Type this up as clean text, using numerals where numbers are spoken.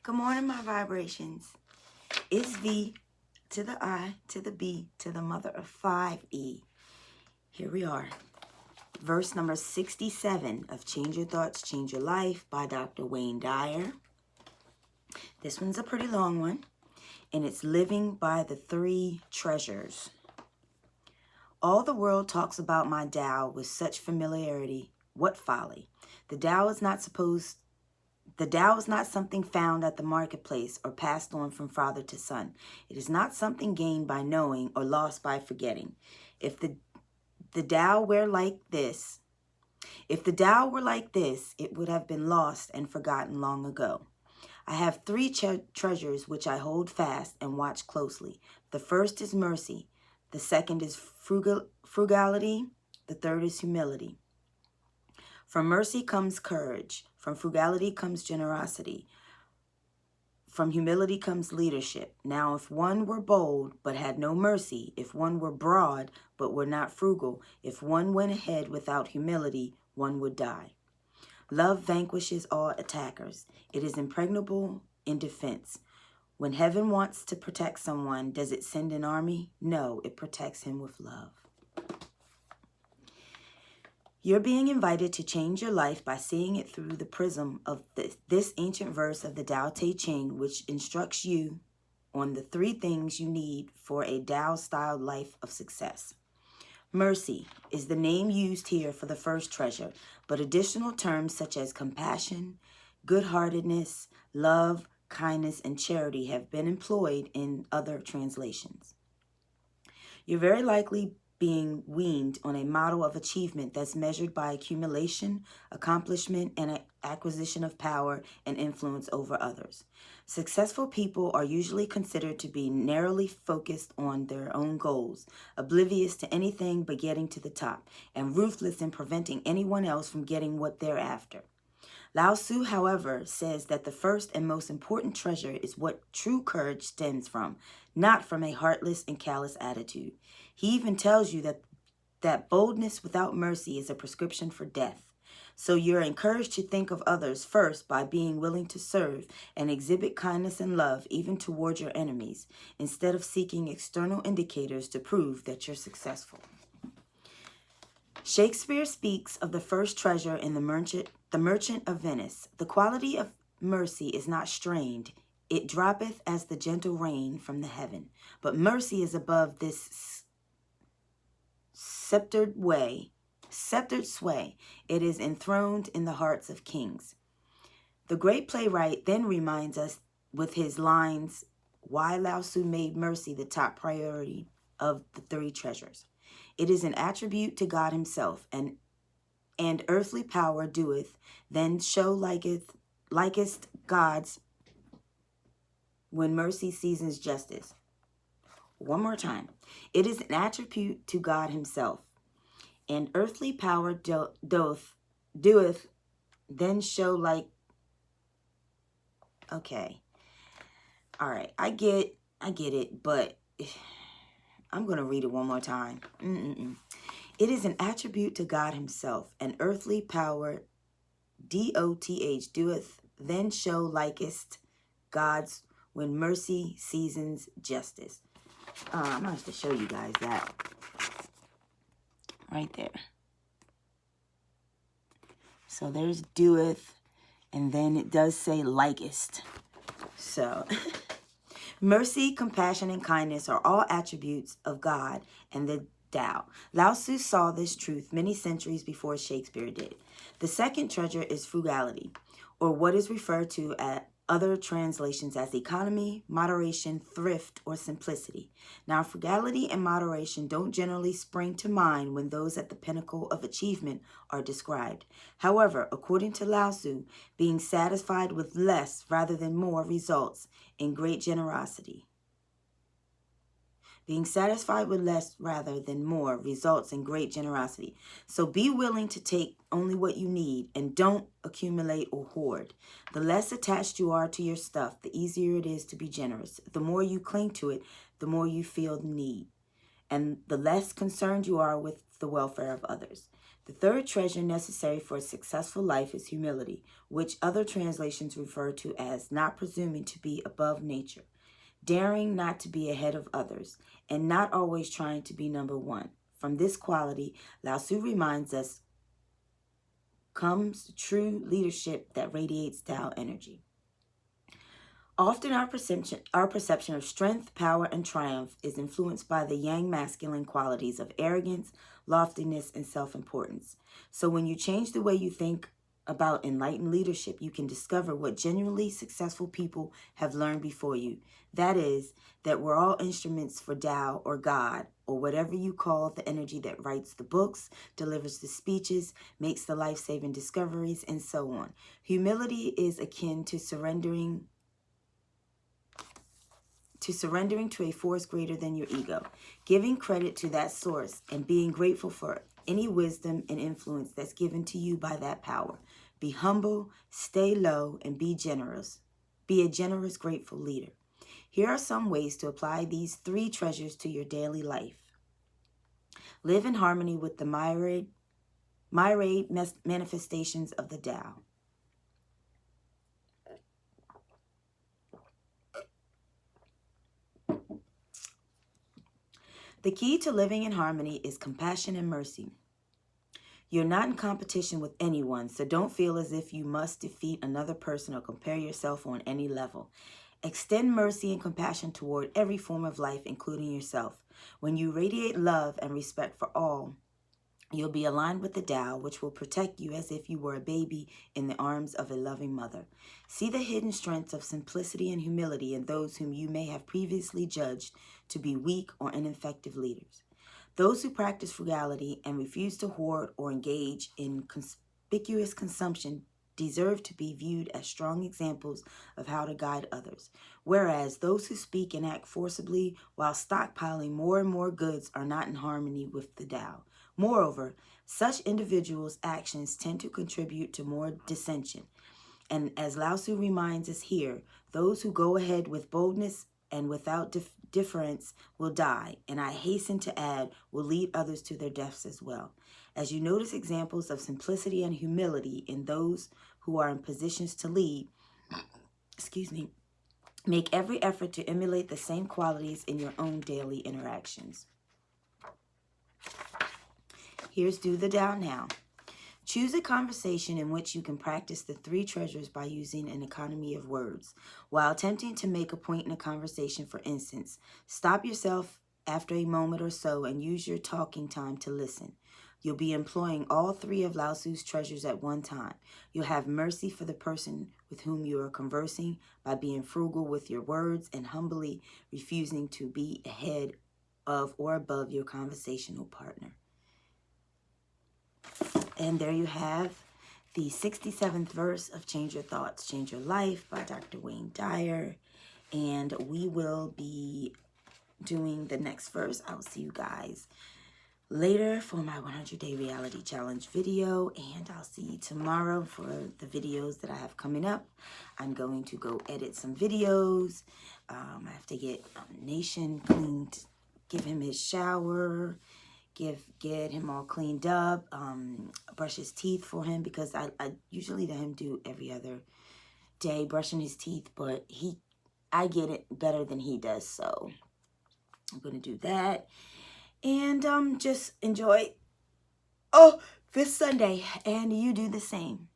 Good morning, my vibrations. It's V to the I to the B to the mother of 5E. Here we are. Verse number 67 of Change Your Thoughts, Change Your Life by Dr. Wayne Dyer. This one's a pretty long one, and it's living by the 3 treasures. All the world talks about my Tao with such familiarity. What folly! The Tao is not something found at the marketplace or passed on from father to son. It is not something gained by knowing or lost by forgetting. If the Tao were like this, it would have been lost and forgotten long ago. I have 3 treasures which I hold fast and watch closely. The first is mercy. The second is frugality. The third is humility. From mercy comes courage. From frugality comes generosity. From humility comes leadership. Now, if one were bold but had no mercy, if one were broad but were not frugal, if one went ahead without humility, one would die. Love vanquishes all attackers. It is impregnable in defense. When heaven wants to protect someone, does it send an army? No, it protects him with love. You're being invited to change your life by seeing it through the prism of this ancient verse of the Tao Te Ching, which instructs you on the 3 things you need for a Tao-styled life of success. Mercy is the name used here for the first treasure, but additional terms such as compassion, good-heartedness, love, kindness, and charity have been employed in other translations. You're very likely being weaned on a model of achievement that's measured by accumulation, accomplishment, and acquisition of power and influence over others. Successful people are usually considered to be narrowly focused on their own goals, oblivious to anything but getting to the top, and ruthless in preventing anyone else from getting what they're after. Lao Tzu, however, says that the first and most important treasure is what true courage stems from, not from a heartless and callous attitude. He even tells you that boldness without mercy is a prescription for death. So you're encouraged to think of others first by being willing to serve and exhibit kindness and love even towards your enemies, instead of seeking external indicators to prove that you're successful. Shakespeare speaks of the first treasure in The Merchant of Venice. The quality of mercy is not strained. It droppeth as the gentle rain from the heaven. But mercy is above this sceptered sway. It is enthroned in the hearts of kings. The great playwright then reminds us with his lines why Lao Tzu made mercy the top priority of the 3 treasures. It is an attribute to God himself, and earthly power doeth then show likest God's when mercy seasons justice. One more time. It is an attribute to God himself, and earthly power doeth then show like. Okay. All right. I get it, but I'm going to read it one more time. It is an attribute to God himself, and earthly power, doth, doeth then show likest God's when mercy seasons justice. I'm going to have to show you guys that. Right there. So there's doeth, and then it does say likest. So, mercy, compassion, and kindness are all attributes of God and the Tao. Lao Tzu saw this truth many centuries before Shakespeare did. The second treasure is frugality, or what is referred to at other translations as economy, moderation, thrift, or simplicity. Now, frugality and moderation don't generally spring to mind when those at the pinnacle of achievement are described. However, according to Lao Tzu, being satisfied with less rather than more results in great generosity. Being satisfied with less rather than more results in great generosity. So be willing to take only what you need and don't accumulate or hoard. The less attached you are to your stuff, the easier it is to be generous. The more you cling to it, the more you feel the need. And the less concerned you are with the welfare of others. The third treasure necessary for a successful life is humility, which other translations refer to as not presuming to be above nature, daring not to be ahead of others, and not always trying to be number one. From this quality, Lao Tzu reminds us, comes true leadership that radiates Tao energy. Often our perception of strength, power, and triumph is influenced by the yang masculine qualities of arrogance, loftiness, and self-importance. So when you change the way you think about enlightened leadership, you can discover what genuinely successful people have learned before you. That is, that we're all instruments for Tao or God, or whatever you call the energy that writes the books, delivers the speeches, makes the life-saving discoveries, and so on. Humility is akin to surrendering to a force greater than your ego, giving credit to that source and being grateful for any wisdom and influence that's given to you by that power. Be humble, stay low, and be generous. Be a generous, grateful leader. Here are some ways to apply these three treasures to your daily life. Live in harmony with the myriad manifestations of the Tao. The key to living in harmony is compassion and mercy. You're not in competition with anyone, so don't feel as if you must defeat another person or compare yourself on any level. Extend mercy and compassion toward every form of life, including yourself. When you radiate love and respect for all, you'll be aligned with the Tao, which will protect you as if you were a baby in the arms of a loving mother. See the hidden strengths of simplicity and humility in those whom you may have previously judged to be weak or ineffective leaders. Those who practice frugality and refuse to hoard or engage in conspicuous consumption deserve to be viewed as strong examples of how to guide others, whereas those who speak and act forcibly while stockpiling more and more goods are not in harmony with the Tao. Moreover, such individuals' actions tend to contribute to more dissension. And as Lao Tzu reminds us here, those who go ahead with boldness and without difference will die, and I hasten to add, will lead others to their deaths as well. As you notice examples of simplicity and humility in those who are in positions to lead, make every effort to emulate the same qualities in your own daily interactions. Here's Do the Tao Now. Choose a conversation in which you can practice the three treasures by using an economy of words. While attempting to make a point in a conversation, for instance, stop yourself after a moment or so and use your talking time to listen. You'll be employing all three of Lao Tzu's treasures at one time. You'll have mercy for the person with whom you are conversing by being frugal with your words and humbly refusing to be ahead of or above your conversational partner. And there you have the 67th verse of Change Your Thoughts, Change Your Life by Dr. Wayne Dyer. And we will be doing the next verse. I will see you guys later for my 100-day reality challenge video. And I'll see you tomorrow for the videos that I have coming up. I'm going to go edit some videos. I have to get Nation cleaned, give him his shower, get him all cleaned up, brush his teeth for him, because I usually let him do every other day brushing his teeth, but I get it better than he does, so I'm gonna do that and just enjoy this Sunday, and you do the same.